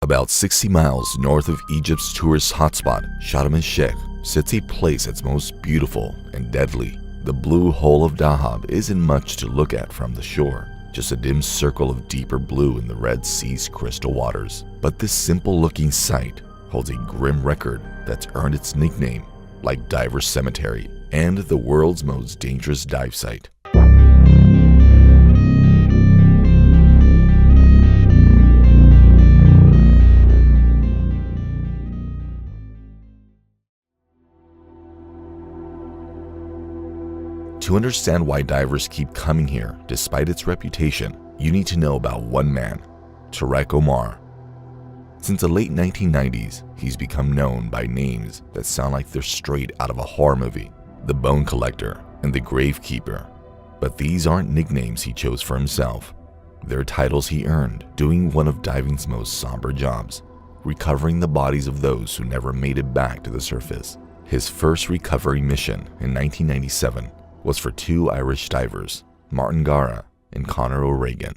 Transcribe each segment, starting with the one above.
About 60 miles north of Egypt's tourist hotspot, Sharm el-Sheikh, sits a place that's most beautiful and deadly. The blue hole of Dahab isn't much to look at from the shore, just a dim circle of deeper blue in the Red Sea's crystal waters. But this simple-looking site holds a grim record that's earned its nickname, like Diver Cemetery, and the world's most dangerous dive site. To understand why divers keep coming here despite its reputation, you need to know about one man, Tarek Omar. Since the late 1990s, he's become known by names that sound like they're straight out of a horror movie: the Bone Collector and the Gravekeeper. But these aren't nicknames he chose for himself. They're titles he earned doing one of diving's most somber jobs, recovering the bodies of those who never made it back to the surface. His first recovery mission in 1997 was for two Irish divers, Martin Gara and Conor O'Regan.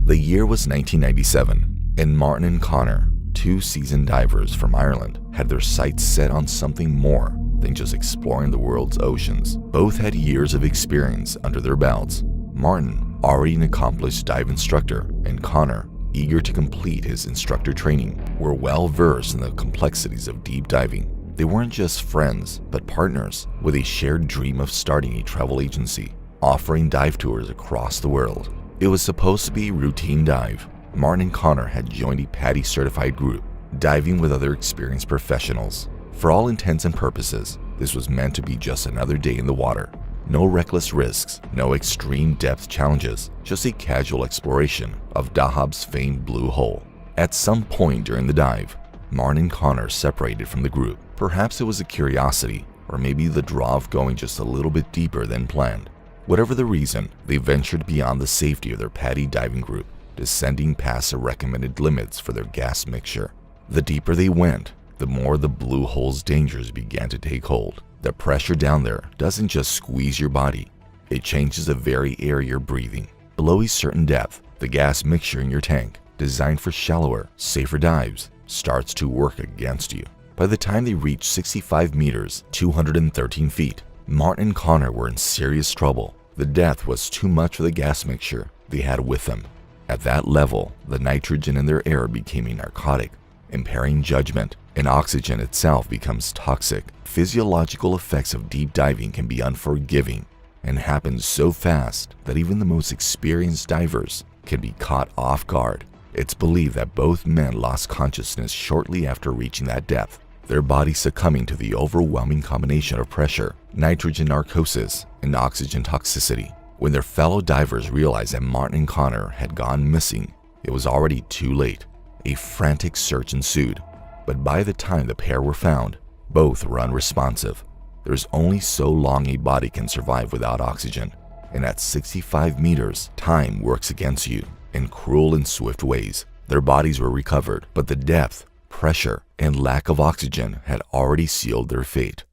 The year was 1997, and Martin and Conor, two seasoned divers from Ireland, had their sights set on something more than just exploring the world's oceans. Both had years of experience under their belts. Martin, already an accomplished dive instructor, and Conor, eager to complete his instructor training, were well versed in the complexities of deep diving. They weren't just friends, but partners with a shared dream of starting a travel agency, offering dive tours across the world. It was supposed to be a routine dive. Martin and Conor had joined a PADI-certified group, diving with other experienced professionals. For all intents and purposes, this was meant to be just another day in the water. No reckless risks, no extreme depth challenges, just a casual exploration of Dahab's famed blue hole. At some point during the dive, Martin and Conor separated from the group. Perhaps it was a curiosity, or maybe the draw of going just a little bit deeper than planned. Whatever the reason, they ventured beyond the safety of their PADI diving group, descending past the recommended limits for their gas mixture. The deeper they went, the more the blue hole's dangers began to take hold. The pressure down there doesn't just squeeze your body, it changes the very air you're breathing. Below a certain depth, the gas mixture in your tank, designed for shallower, safer dives, starts to work against you. By the time they reached 65 meters, 213 feet, Martin and Conor were in serious trouble. The depth was too much for the gas mixture they had with them. At that level, the nitrogen in their air became a narcotic, impairing judgment, and oxygen itself becomes toxic. Physiological effects of deep diving can be unforgiving and happen so fast that even the most experienced divers can be caught off guard. It's believed that both men lost consciousness shortly after reaching that depth, their bodies succumbing to the overwhelming combination of pressure, nitrogen narcosis, and oxygen toxicity. When their fellow divers realized that Martin and Conor had gone missing, it was already too late. A frantic search ensued, but by the time the pair were found, both were unresponsive. There's only so long a body can survive without oxygen, and at 65 meters, time works against you in cruel and swift ways. Their bodies were recovered, but the depth, pressure, and lack of oxygen had already sealed their fate.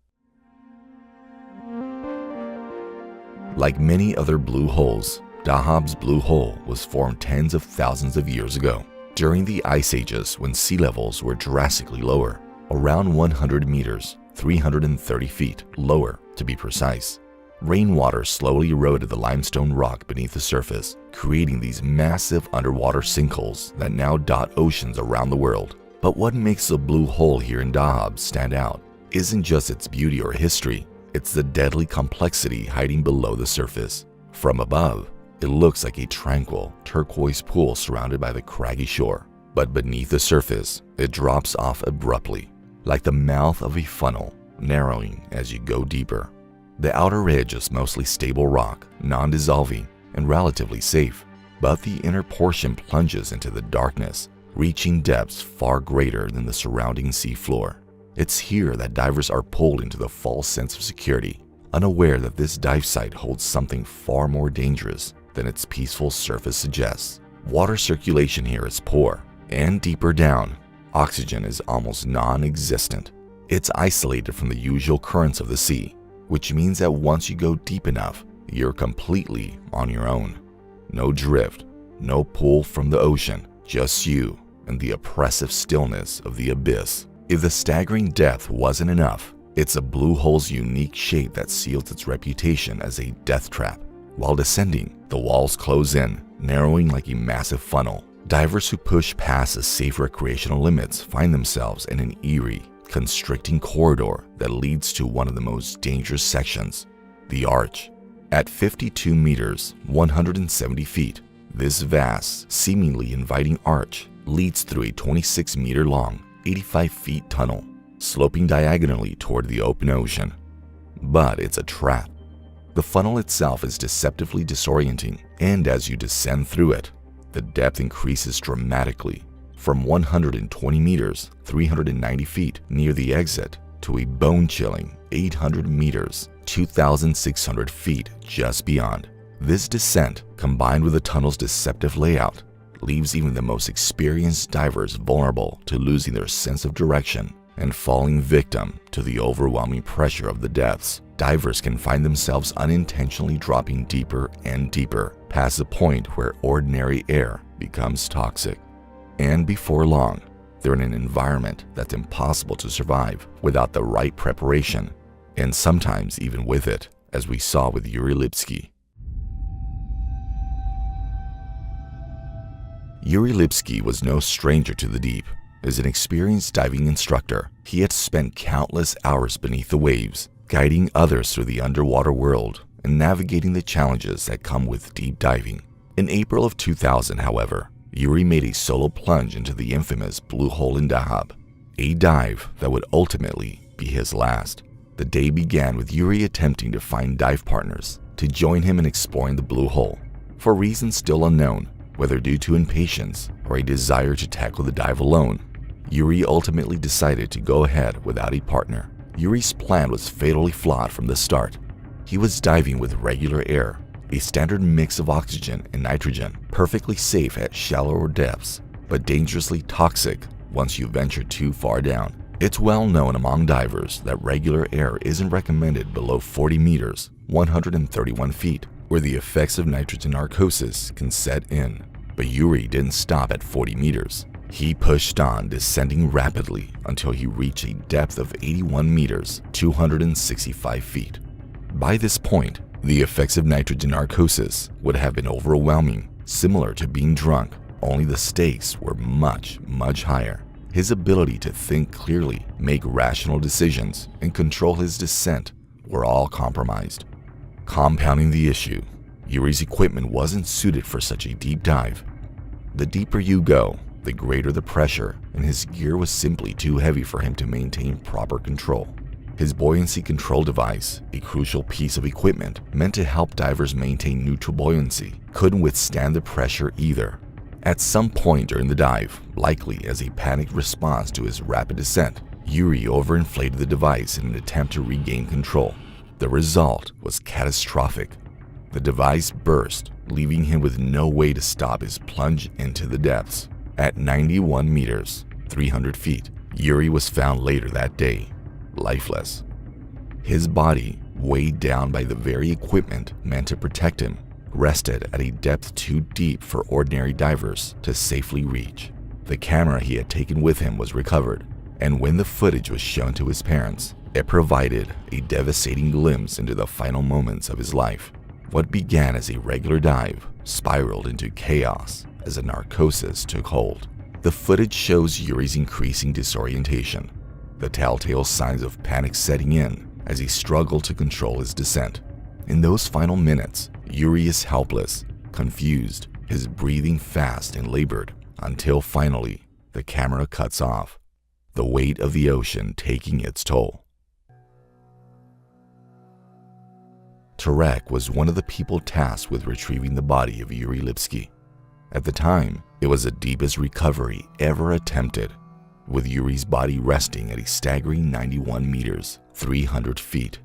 Like many other blue holes, Dahab's blue hole was formed tens of thousands of years ago, during the ice ages when sea levels were drastically lower, around 100 meters, 330 feet lower to be precise. Rainwater slowly eroded the limestone rock beneath the surface, creating these massive underwater sinkholes that now dot oceans around the world. But what makes the blue hole here in Dahab stand out isn't just its beauty or history, it's the deadly complexity hiding below the surface. From above, it looks like a tranquil, turquoise pool surrounded by the craggy shore. But beneath the surface, it drops off abruptly, like the mouth of a funnel, narrowing as you go deeper. The outer edge is mostly stable rock, non-dissolving, and relatively safe, but the inner portion plunges into the darkness, reaching depths far greater than the surrounding sea floor. It's here that divers are pulled into the false sense of security, unaware that this dive site holds something far more dangerous than its peaceful surface suggests. Water circulation here is poor, and deeper down, oxygen is almost non-existent. It's isolated from the usual currents of the sea, which means that once you go deep enough, you're completely on your own. No drift, no pull from the ocean, just you and the oppressive stillness of the abyss. If the staggering depth wasn't enough, it's a blue hole's unique shape that seals its reputation as a death trap. While descending, the walls close in, narrowing like a massive funnel. Divers who push past the safe recreational limits find themselves in an eerie, constricting corridor that leads to one of the most dangerous sections, the arch. At 52 meters, 170 feet, this vast, seemingly inviting arch leads through a 26-meter-long, 85-feet tunnel, sloping diagonally toward the open ocean. But it's a trap. The funnel itself is deceptively disorienting, and as you descend through it, the depth increases dramatically, from 120 meters, 390 feet near the exit, to a bone-chilling 800 meters, 2,600 feet just beyond. This descent, combined with the tunnel's deceptive layout, leaves even the most experienced divers vulnerable to losing their sense of direction and falling victim to the overwhelming pressure of the depths. Divers can find themselves unintentionally dropping deeper and deeper, past the point where ordinary air becomes toxic. And before long, they're in an environment that's impossible to survive without the right preparation, and sometimes even with it, as we saw with Yuri Lipsky. Yuri Lipsky was no stranger to the deep. As an experienced diving instructor, he had spent countless hours beneath the waves, guiding others through the underwater world and navigating the challenges that come with deep diving. In April of 2000, however, Yuri made a solo plunge into the infamous Blue Hole in Dahab, a dive that would ultimately be his last. The day began with Yuri attempting to find dive partners to join him in exploring the Blue Hole. For reasons still unknown, whether due to impatience or a desire to tackle the dive alone, Yuri ultimately decided to go ahead without a partner. Yuri's plan was fatally flawed from the start. He was diving with regular air, a standard mix of oxygen and nitrogen, perfectly safe at shallower depths, but dangerously toxic once you venture too far down. It's well known among divers that regular air isn't recommended below 40 meters, 131 feet, where the effects of nitrogen narcosis can set in. But Yuri didn't stop at 40 meters. He pushed on, descending rapidly until he reached a depth of 81 meters, 265 feet. By this point, the effects of nitrogen narcosis would have been overwhelming, similar to being drunk, only the stakes were much, much higher. His ability to think clearly, make rational decisions, and control his descent were all compromised. Compounding the issue, Yuri's equipment wasn't suited for such a deep dive. The deeper you go, the greater the pressure, and his gear was simply too heavy for him to maintain proper control. His buoyancy control device, a crucial piece of equipment meant to help divers maintain neutral buoyancy, couldn't withstand the pressure either. At some point during the dive, likely as a panicked response to his rapid descent, Yuri overinflated the device in an attempt to regain control. The result was catastrophic. The device burst, leaving him with no way to stop his plunge into the depths. At 91 meters, 300 feet, Yuri was found later that day, lifeless. His body, weighed down by the very equipment meant to protect him, rested at a depth too deep for ordinary divers to safely reach. The camera he had taken with him was recovered, and when the footage was shown to his parents, it provided a devastating glimpse into the final moments of his life. What began as a regular dive spiraled into chaos as a narcosis took hold. The footage shows Yuri's increasing disorientation, the telltale signs of panic setting in as he struggled to control his descent. In those final minutes, Yuri is helpless, confused, his breathing fast and labored, until finally the camera cuts off, the weight of the ocean taking its toll. Tarek was one of the people tasked with retrieving the body of Yuri Lipsky. At the time, it was the deepest recovery ever attempted, with Yuri's body resting at a staggering 91 meters, 300 feet.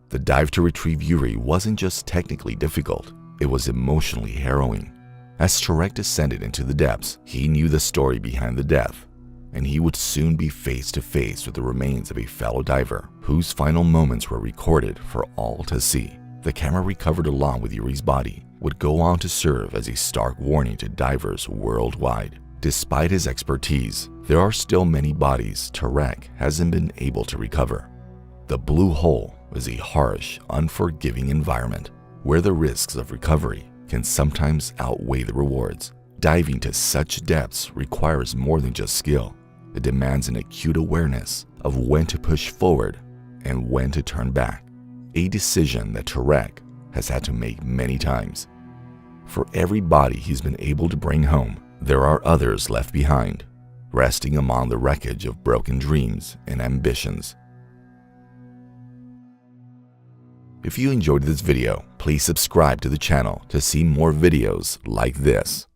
The dive to retrieve Yuri wasn't just technically difficult, it was emotionally harrowing. As Tarek descended into the depths, he knew the story behind the death, and he would soon be face to face with the remains of a fellow diver whose final moments were recorded for all to see. The camera recovered along with Yuri's body would go on to serve as a stark warning to divers worldwide. Despite his expertise, there are still many bodies Tarek hasn't been able to recover. The blue hole is a harsh, unforgiving environment where the risks of recovery can sometimes outweigh the rewards. Diving to such depths requires more than just skill. It demands an acute awareness of when to push forward and when to turn back, a decision that Tarek has had to make many times. For every body he's been able to bring home, there are others left behind, resting among the wreckage of broken dreams and ambitions. If you enjoyed this video, please subscribe to the channel to see more videos like this.